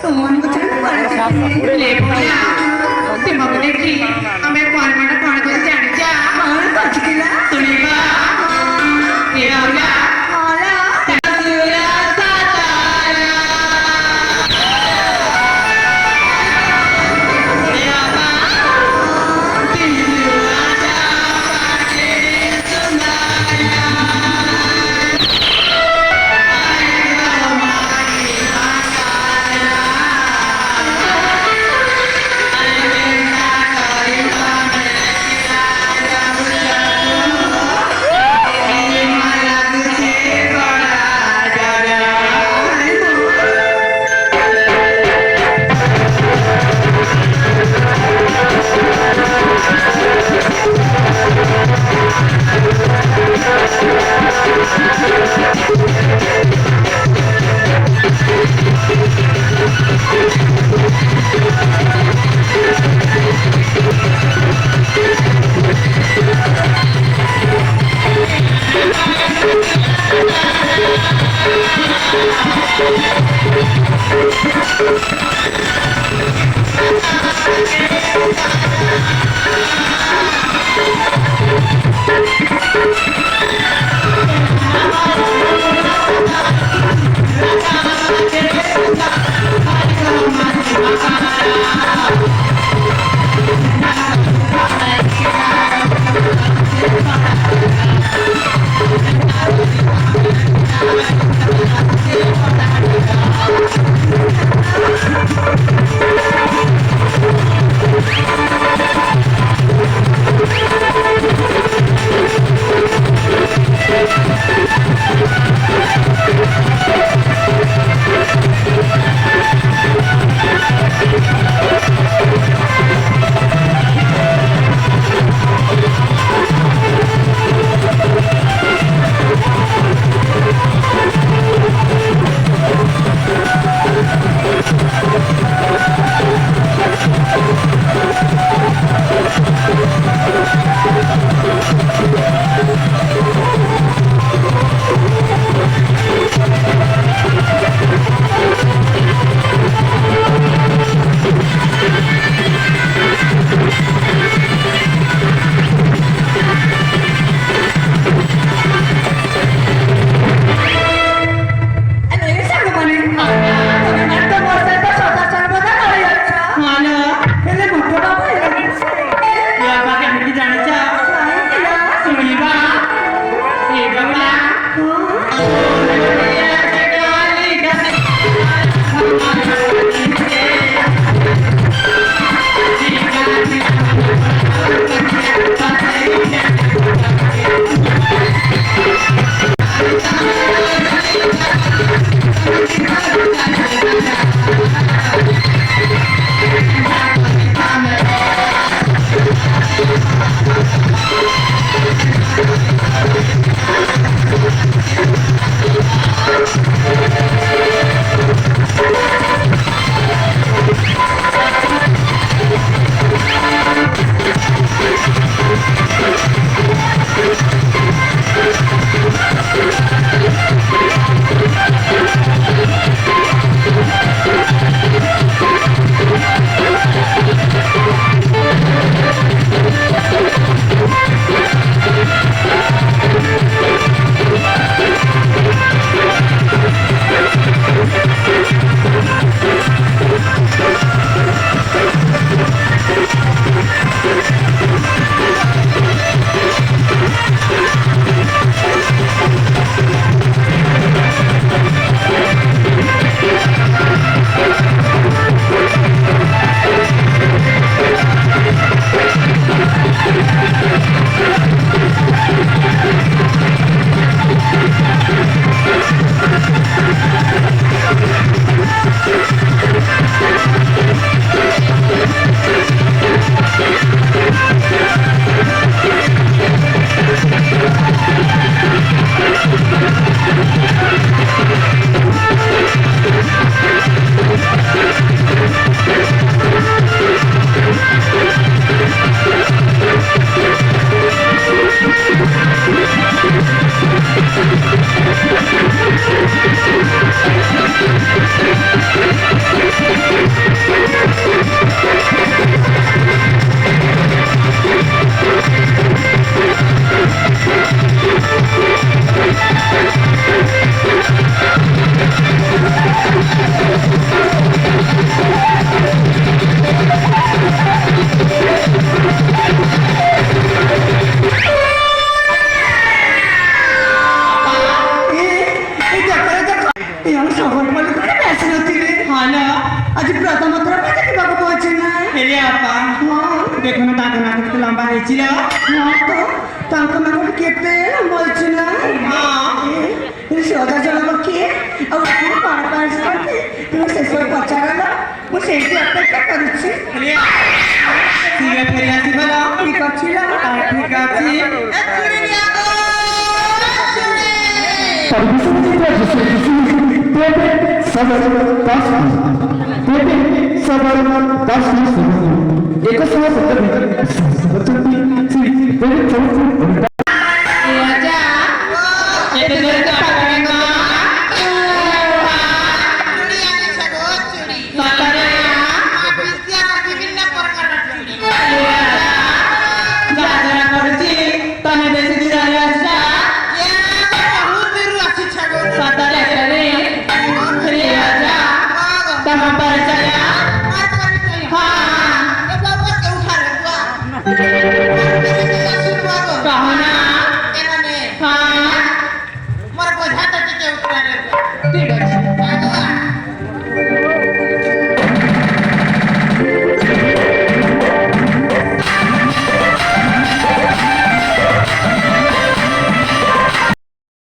तुमको छाड़ ले बोला तुमको देखी हमें कौन मन कौन को जान जा कौन बच गया सुनीबा ये बोला बोला तजुरा सातारा ये बा तिजुरा जापाके सुनाया आज प्रथम थर पे देखा पहुंचे ना हेले आपा देखो ना ताको ना के लंबा है चिला हाँ तो ताको ना को केते लंबा है ना हां ये सोदा जला के और को पार करके तुम से सो पचागला मु सेठी अपेक्षा करूची हेले सीधा फेरी आसी भला ठीक अछि ला ठीक अछि ए चुरी लिया गो राजा ये देर का पकड़ेगा चूड़ी आने छगो चूड़ी सतरे विद्या विभिन्न प्रकार चूड़ी जाजरा करछि तने बेसी दिन आछा ये बहुत दूर आसी छगो सतरे रे राजा तम परिचय मार परिचय हां ए बाबा के उठा रे बुआ कहना एने हां मोर बोझा तो के उठा रे ठीक अछि